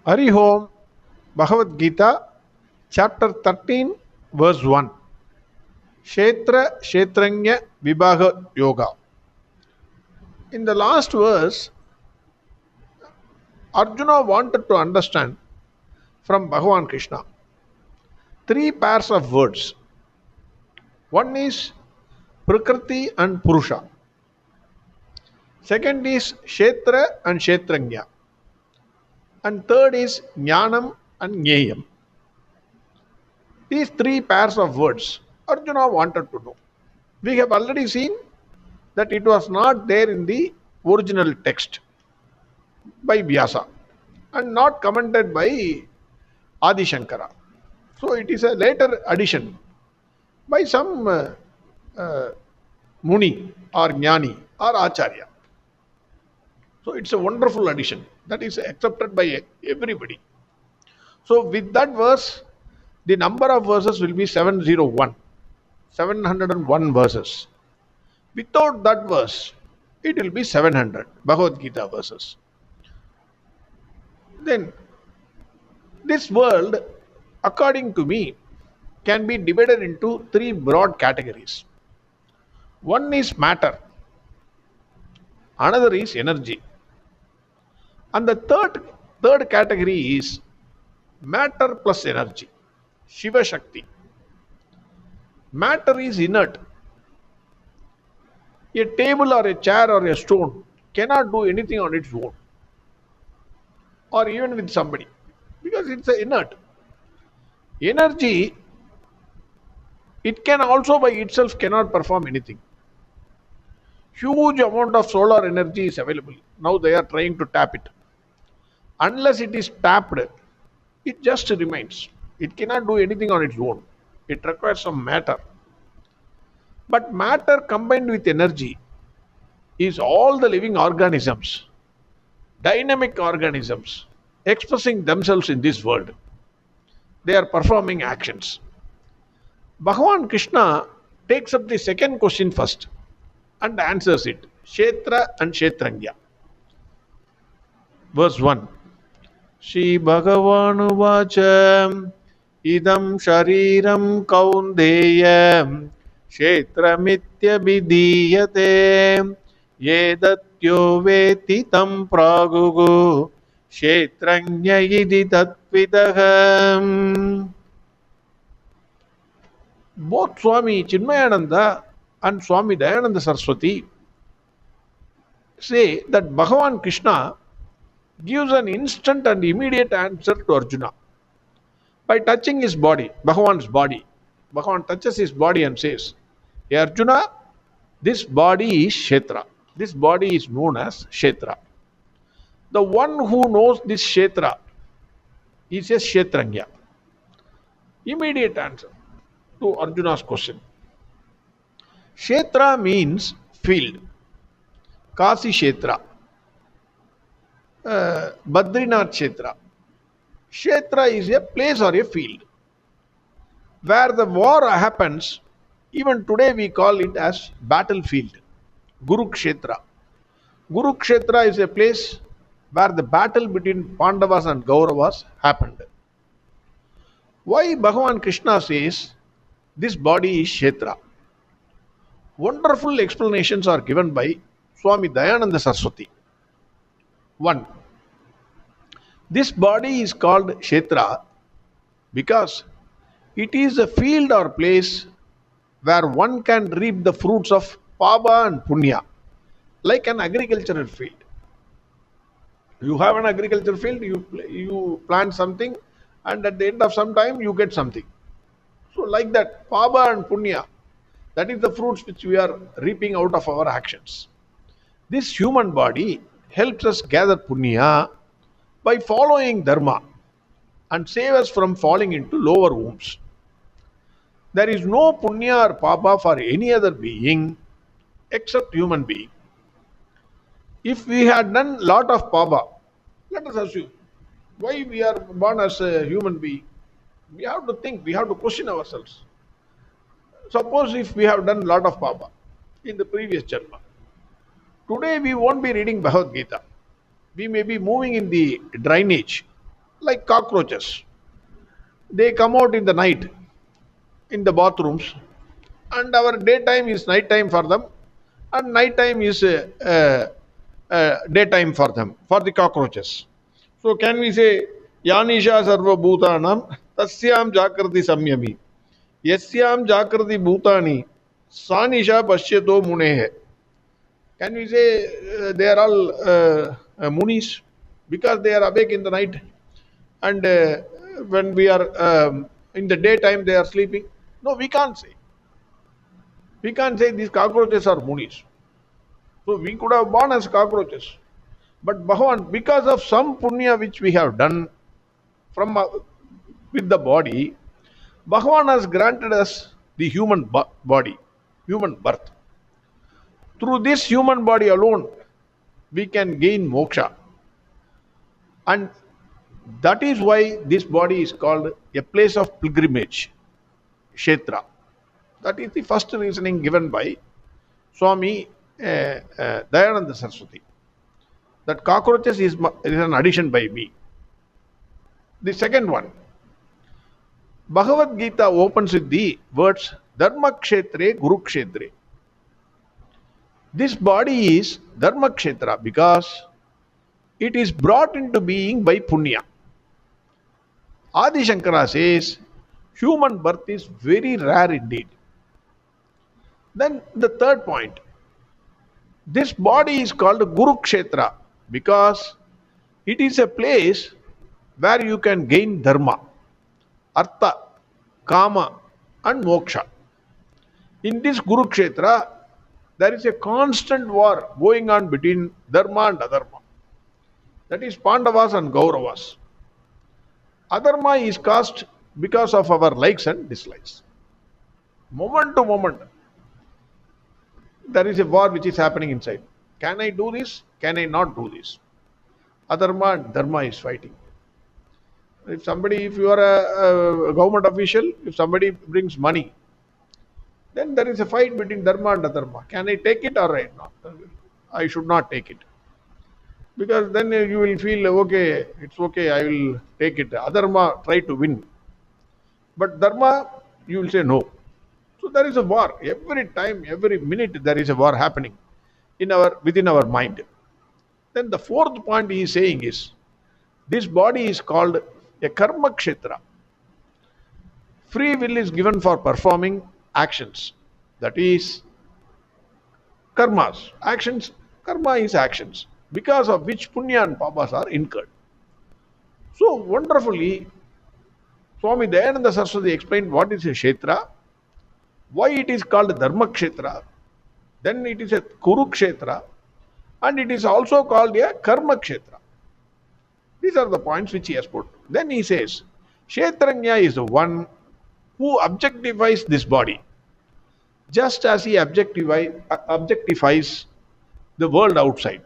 Hari Om, Bhagavad Gita, chapter 13, verse 1. Kshetra Ksetrajna Vibhaga Yoga. In the last verse, Arjuna wanted to understand from Bhagwan Krishna three pairs of words. One is Prakriti and Purusha. Second is Kshetra and Ksetrajna. And third is Jnanam and Jneyam. These three pairs of words Arjuna wanted to know. We have already seen that it was not there in the original text by Vyasa and not commented by Adi Shankara. So it is a later addition by some Muni or Jnani or Acharya. So it's a wonderful addition that is accepted by everybody. So with that verse, the number of verses will be 701. 701 verses. Without that verse, it will be 700 Bhagavad Gita verses. Then, this world, according to me, can be divided into three broad categories. One is matter, another is energy, and the third category is matter plus energy, Shiva Shakti. Matter is inert. A table or a chair or a stone cannot do anything on its own, or even with somebody, because it's a inert. Energy, it can also by itself cannot perform anything. Huge amount of solar energy is available. Now they are trying to tap it. Unless it is tapped, it just remains. It cannot do anything on its own. It requires some matter. But matter combined with energy is all the living organisms, dynamic organisms, expressing themselves in this world. They are performing actions. Bhagwan Krishna takes up the second question first and answers it. Kshetra and Ksetrajna. Verse 1. Shri Bhagavan Vacha Idam Shariram Kaundeya Kshetramitya Vidiyate Yedatyo Veti Tam Pragugu Ksetrajna Idi Tatvidaham. Both Swami Chinmayananda and Swami Dayananda Saraswati say that Bhagavan Krishna gives an instant and immediate answer to Arjuna by touching his body, Bhagavan's body. Bhagavan touches his body and says, "Hey Arjuna, this body is Kshetra. This body is known as Kshetra. The one who knows this Kshetra is a Ksetrajna." Immediate answer to Arjuna's question. Kshetra means field. Kasi Kshetra, Badrinath Kshetra. Kshetra is a place or a field where the war happens. Even today we call it as battlefield. Kurukshetra. Kurukshetra is a place where the battle between Pandavas and Kauravas happened. Why Bhagavan Krishna says this body is Kshetra? Wonderful explanations are given by Swami Dayananda Saraswati. 1. This body is called Kshetra because it is a field or place where one can reap the fruits of Papa and Punya, like an agricultural field. You have an agricultural field, you plant something, and at the end of some time you get something. So like that, Papa and Punya, that is the fruits which we are reaping out of our actions. This human body helps us gather Punya by following Dharma and save us from falling into lower wombs. There is no Punya or Papa for any other being except human being. If we had done lot of Papa, let us assume, why we are born as a human being? We have to think, we have to question ourselves. Suppose if we have done lot of Papa in the previous Janma, today we won't be reading Bhagavad Gita. We may be moving in the drainage like cockroaches. They come out in the night in the bathrooms, and our daytime is night time for them, and night time is daytime for them, for the cockroaches. So can we say Yanisha Sarva Bhutanam Tasyam Jakrati Samyami Yasyam Jakrati Bhutani Sanisha Pashyato Munehe. Can we say they are all munis because they are awake in the night, and when we are in the daytime they are sleeping? No, we can't say. We can't say these cockroaches are munis. So we could have born as cockroaches. But Bhagwan, because of some punya which we have done from with the body, Bhagwan has granted us the human body, human birth. Through this human body alone, we can gain moksha. And that is why this body is called a place of pilgrimage, Kshetra. That is the first reasoning given by Swami Dayananda Saraswati. That cockroaches is an addition by me. The second one, Bhagavad Gita opens with the words Dharma Kshetre Guru Kshetre. This body is Dharma Kshetra because it is brought into being by Punya. Adi Shankara says human birth is very rare indeed. Then the third point, this body is called Guru Kshetra because it is a place where you can gain dharma, artha, kama, and moksha. In this Guru Kshetra, there is a constant war going on between dharma and adharma. That is Pandavas and Kauravas. Adharma is caused because of our likes and dislikes. Moment to moment, there is a war which is happening inside. Can I do this? Can I not do this? Adharma and dharma is fighting. If you are a government official, if somebody brings money, then there is a fight between dharma and adharma. Can I take it or not? I should not take it. Because then you will feel, okay, it's okay, I will take it. Adharma try to win. But dharma, you will say no. So there is a war. Every time, every minute there is a war happening within our mind. Then the fourth point he is saying is, this body is called a karma kshetra. Free will is given for performing actions. That is karmas. Actions, karma is actions, because of which punya and papas are incurred. So wonderfully, Swami Dayananda Saraswati explained what is a kshetra, why it is called dharma kshetra, then it is a kuru kshetra, and it is also called a karma kshetra. These are the points which he has put. Then he says, Ksetrajna is the one who objectifies this body, just as he objectifies the world outside.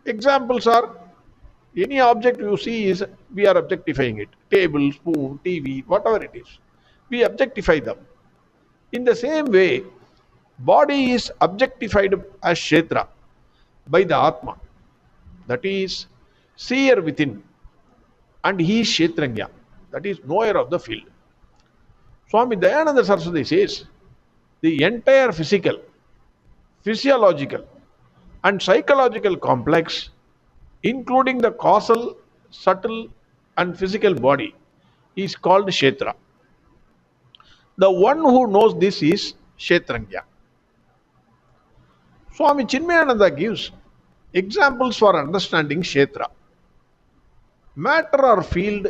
Examples are, any object you see is, we are objectifying it. Table, spoon, TV, whatever it is. We objectify them. In the same way, body is objectified as Kshetra by the Atma. That is, seer within. And he is Ksetrajna. That is, knower of the field. Swami Dayananda Saraswati says, the entire physical, physiological, and psychological complex, including the causal, subtle, and physical body, is called Kshetra. The one who knows this is Ksetrajna. Swami Chinmayananda gives examples for understanding Kshetra. Matter or field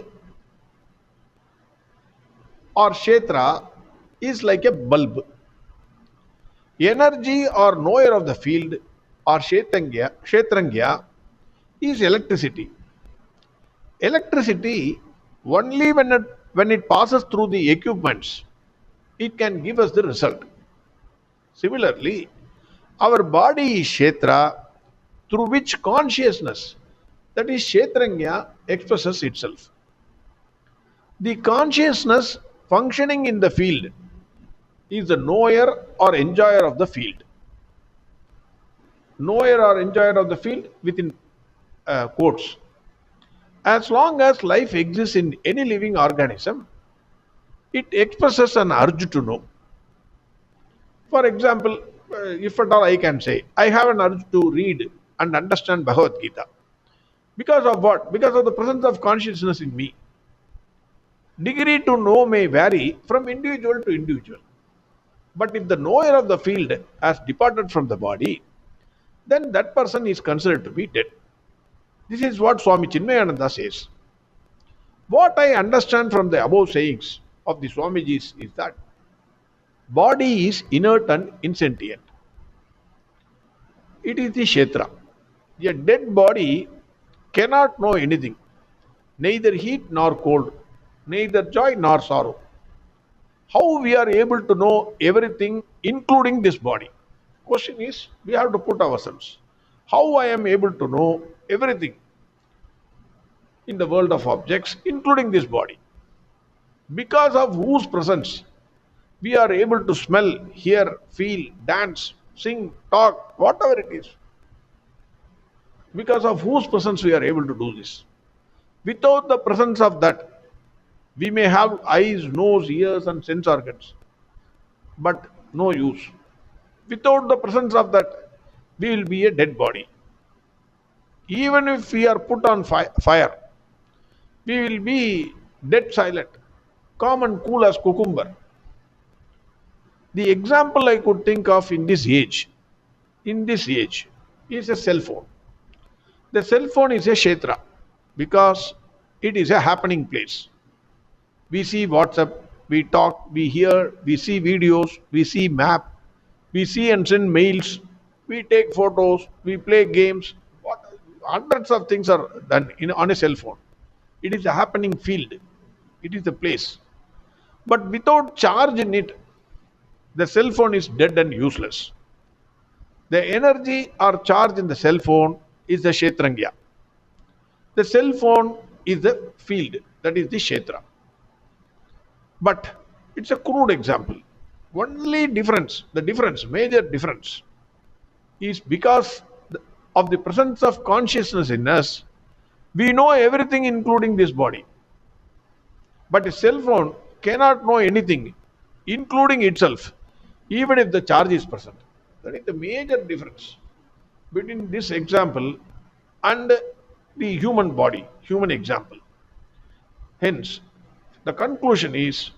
or Kshetra is like a bulb. Energy or knower of the field or Ksetrajna is electricity. Electricity, only when it passes through the equipments, it can give us the result. Similarly, our body is Kshetra, through which consciousness, that is Ksetrajna, expresses itself. The consciousness functioning in the field is the knower or enjoyer of the field. Knower or enjoyer of the field within quotes. As long as life exists in any living organism, it expresses an urge to know. For example, if at all I can say, I have an urge to read and understand Bhagavad Gita. Because of what? Because of the presence of consciousness in me. Degree to know may vary from individual to individual. But if the knower of the field has departed from the body, then that person is considered to be dead. This is what Swami Chinmayananda says. What I understand from the above sayings of the Swamijis is that body is inert and insentient. It is the Kshetra. A dead body cannot know anything, neither heat nor cold, neither joy nor sorrow. How we are able to know everything, including this body? Question is, we have to put ourselves. How I am able to know everything in the world of objects, including this body? Because of whose presence we are able to smell, hear, feel, dance, sing, talk, whatever it is. Because of whose presence we are able to do this. Without the presence of that, we may have eyes, nose, ears, and sense organs, but no use. Without the presence of that, we will be a dead body. Even if we are put on fire, we will be dead silent, calm and cool as cucumber. The example I could think of in this age is a cell phone. The cell phone is a Kshetra because it is a happening place. We see WhatsApp, we talk, we hear, we see videos, we see map, we see and send mails, we take photos, we play games. Hundreds of things are done on a cell phone. It is a happening field. It is a place. But without charge in it, the cell phone is dead and useless. The energy or charge in the cell phone is the Kshetrangya. The cell phone is the field, that is the Kshetra. But it's a crude example. Only difference, major difference, is because of the presence of consciousness in us, we know everything including this body. But a cell phone cannot know anything, including itself, even if the charge is present. That is the major difference between this example and the human body, human example. Hence, the conclusion is,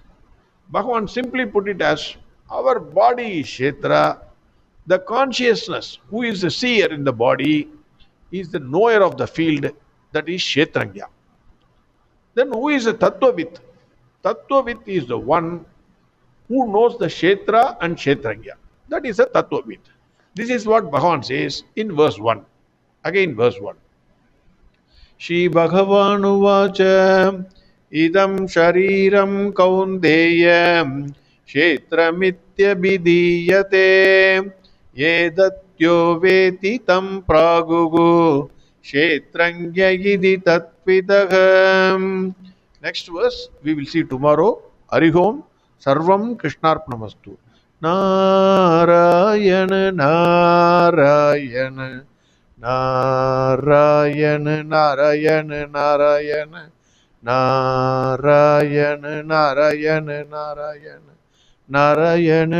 Bhagwan simply put it as, our body is Kshetra, the consciousness who is the seer in the body is the knower of the field, that is Kshetrangya. Then who is a Tattvavit? Tattvavit is the one who knows the Kshetra and Kshetrangya. That is a Tattvavit. This is what Bhagwan says in verse 1. Again verse 1. Shri Bhagavan Uvacha Idam Shariram Kaundeya Kshetramitya Bidiyate Yedatyo Veti Tam Pragugu Kshetrangya Yidi Tatvidagam. Next verse we will see tomorrow. Arihom Sarvam Krishnarpanamastu. Narayana Narayana Narayana Narayana Narayana Narayana Narayana Narayana Narayana Narayana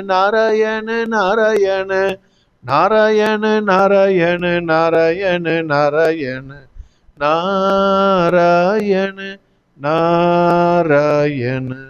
Narayana Narayana Narayana Narayana Narayana Narayana Narayana Narayana